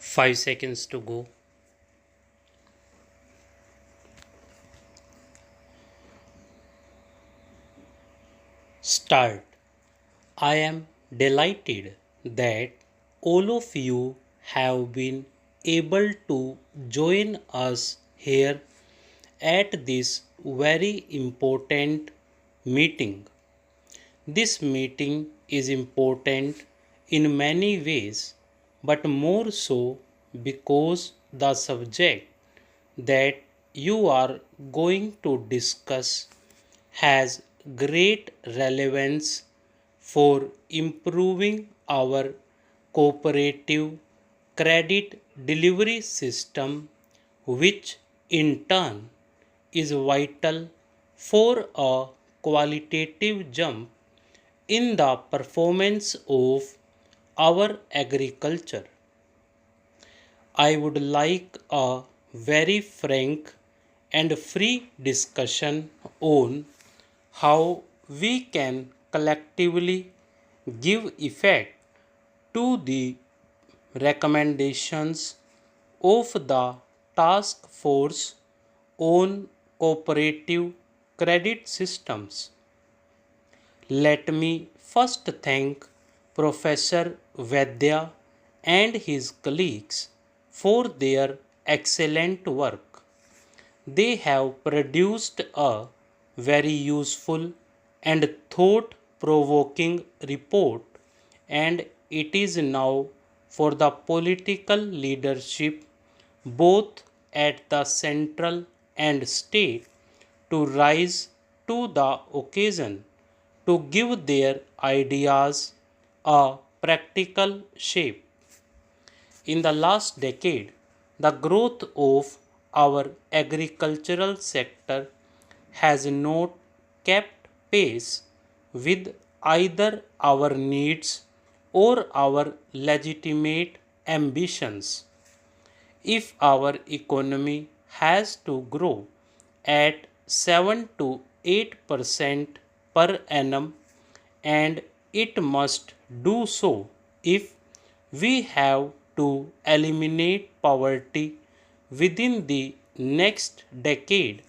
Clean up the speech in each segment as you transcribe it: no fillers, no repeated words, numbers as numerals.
5 seconds to go. Start. I am delighted that all of you have been able to join us here at this very important meeting. This meeting is important in many ways, but more so because the subject that you are going to discuss has great relevance for improving our cooperative credit delivery system, which in turn is vital for a qualitative jump in the performance of our agriculture. I would like a very frank and free discussion on how we can collectively give effect to the recommendations of the task force on cooperative credit systems. Let me first thank Professor Vaidya and his colleagues for their excellent work. They have produced a very useful and thought provoking report, and it is now for the political leadership, both at the central and state, to rise to the occasion to give their ideas a practical shape. In the last decade, the growth of our agricultural sector has not kept pace with either our needs or our legitimate ambitions. If our economy has to grow at 7 to 8% per annum, and it must do so if we have to eliminate poverty within the next decade,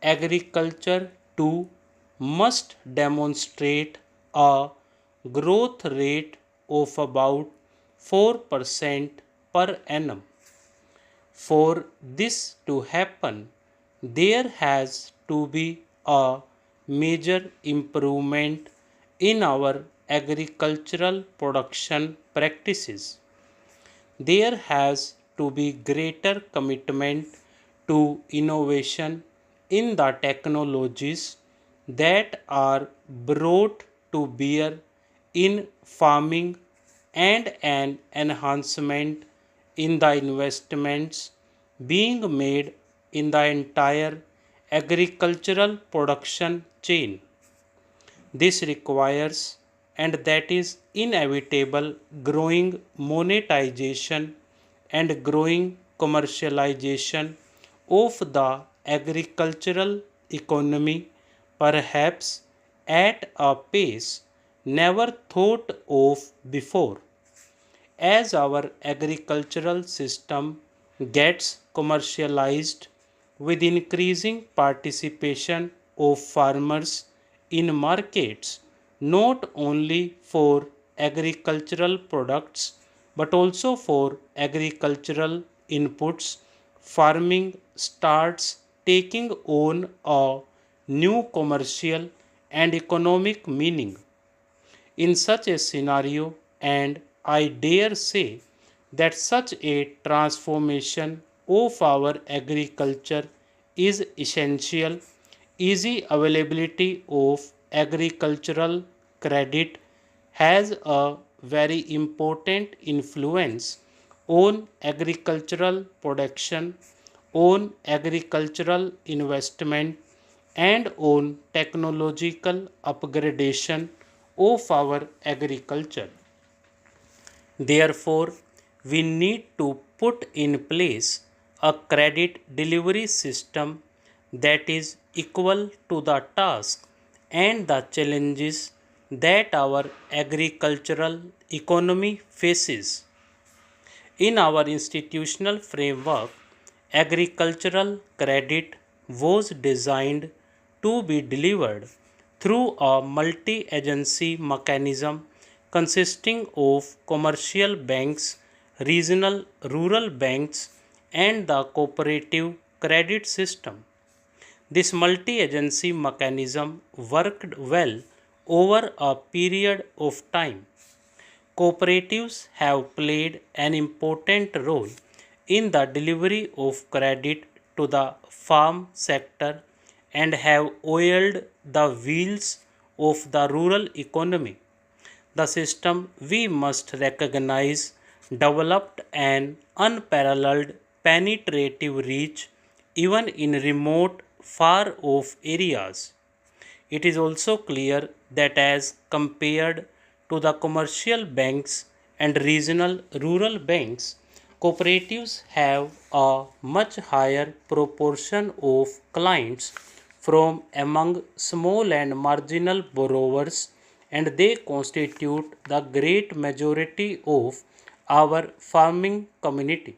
agriculture too must demonstrate a growth rate of about 4% per annum. For this to happen, there has to be a major improvement in our agricultural production practices. There has to be greater commitment to innovation in the technologies that are brought to bear in farming, and an enhancement in the investments being made in the entire agricultural production chain. This requires, and that is inevitable, growing monetization and growing commercialization of the agricultural economy, perhaps at a pace never thought of before. As our agricultural system gets commercialized with increasing participation of farmers in markets, not only for agricultural products but also for agricultural inputs, farming starts taking on a new commercial and economic meaning. In such a scenario, and I dare say that such a transformation of our agriculture is essential, easy availability of agricultural credit has a very important influence on agricultural production, on agricultural investment, and on technological upgradation of our agriculture. Therefore, we need to put in place a credit delivery system that is equal to the task and the challenges that our agricultural economy faces. In our institutional framework, agricultural credit was designed to be delivered through a multi agency mechanism consisting of commercial banks, regional rural banks, and the cooperative credit system. This multi agency mechanism worked well over a period of time. Cooperatives have played an important role in the delivery of credit to the farm sector and have oiled the wheels of the rural economy. The system, we must recognize, developed an unparalleled penetrative reach even in remote, far off areas. It is also clear that as compared to the commercial banks and regional rural banks, cooperatives have a much higher proportion of clients from among small and marginal borrowers, and they constitute the great majority of our farming community.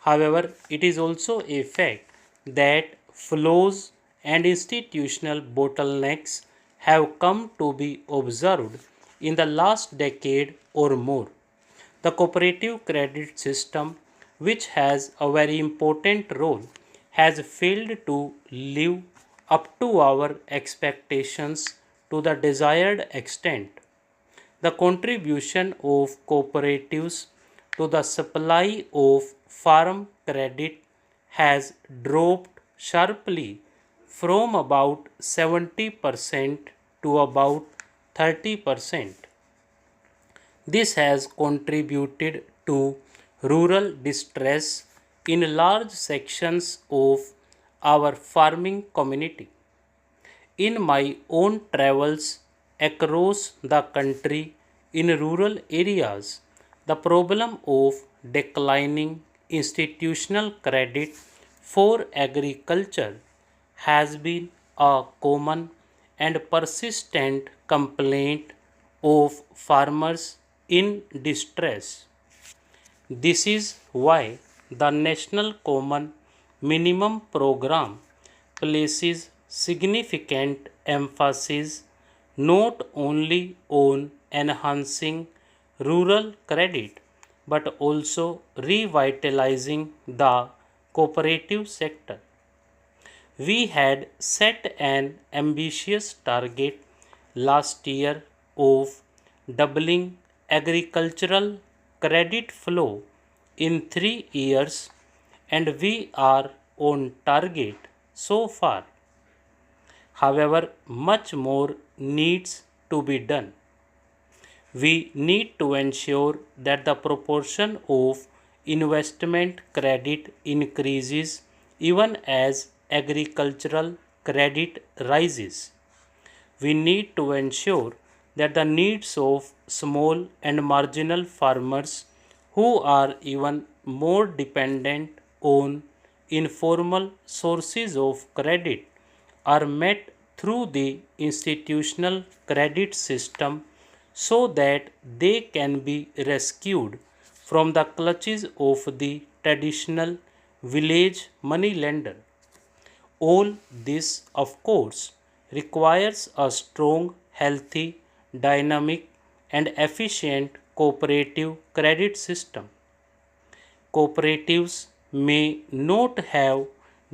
However, it is also a fact that flaws and institutional bottlenecks have come to be observed in the last decade or more. The cooperative credit system, which has a very important role, has failed to live up to our expectations to the desired extent. The contribution of cooperatives to the supply of farm credit has dropped sharply from about 70% to about 30%. This has contributed to rural distress in large sections of our farming community. In my own travels across the country in rural areas, the problem of declining institutional credit for agriculture has been a common and persistent complaint of farmers in distress. This is why the National Common Minimum Program places significant emphasis not only on enhancing rural credit but also revitalizing the cooperative sector. We had set an ambitious target last year of doubling agricultural credit flow in 3 years, and we are on target so far. However, much more needs to be done. We need to ensure that the proportion of investment credit increases even as agricultural credit rises. We need to ensure that the needs of small and marginal farmers who are even more dependent on informal sources of credit are met through the institutional credit system so that they can be rescued from the clutches of the traditional village money lender. All this, of course, requires a strong, healthy, dynamic, and efficient cooperative credit system. Cooperatives may not have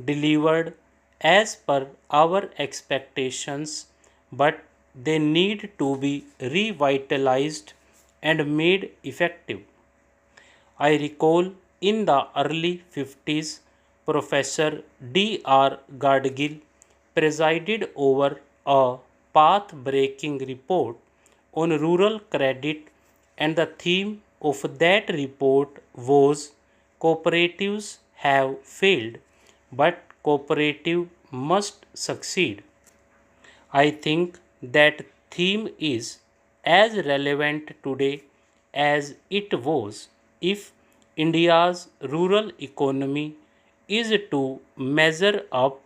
delivered as per our expectations, but they need to be revitalized and made effective. I recall in the early 50s, Professor D.R. Gadgil presided over a path breaking report on rural credit, and the theme of that report was cooperatives have failed, but cooperative must succeed. I think that theme is as relevant today as it was if India's rural economy is to measure up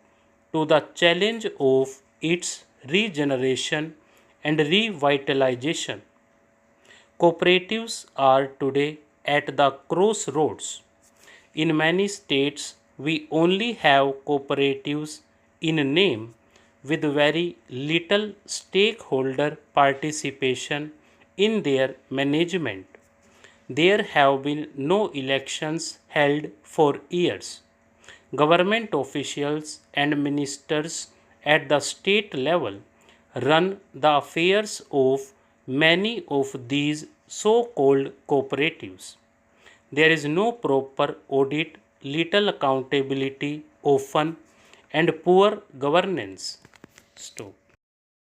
to the challenge of its regeneration and revitalization. Cooperatives are today at the crossroads. In many states, we only have cooperatives in name with very little stakeholder participation in their management. There have been no elections held for years. Government officials and ministers at the state level run the affairs of many of these so called cooperatives. There is no proper audit, little accountability, often, and poor governance. Stop.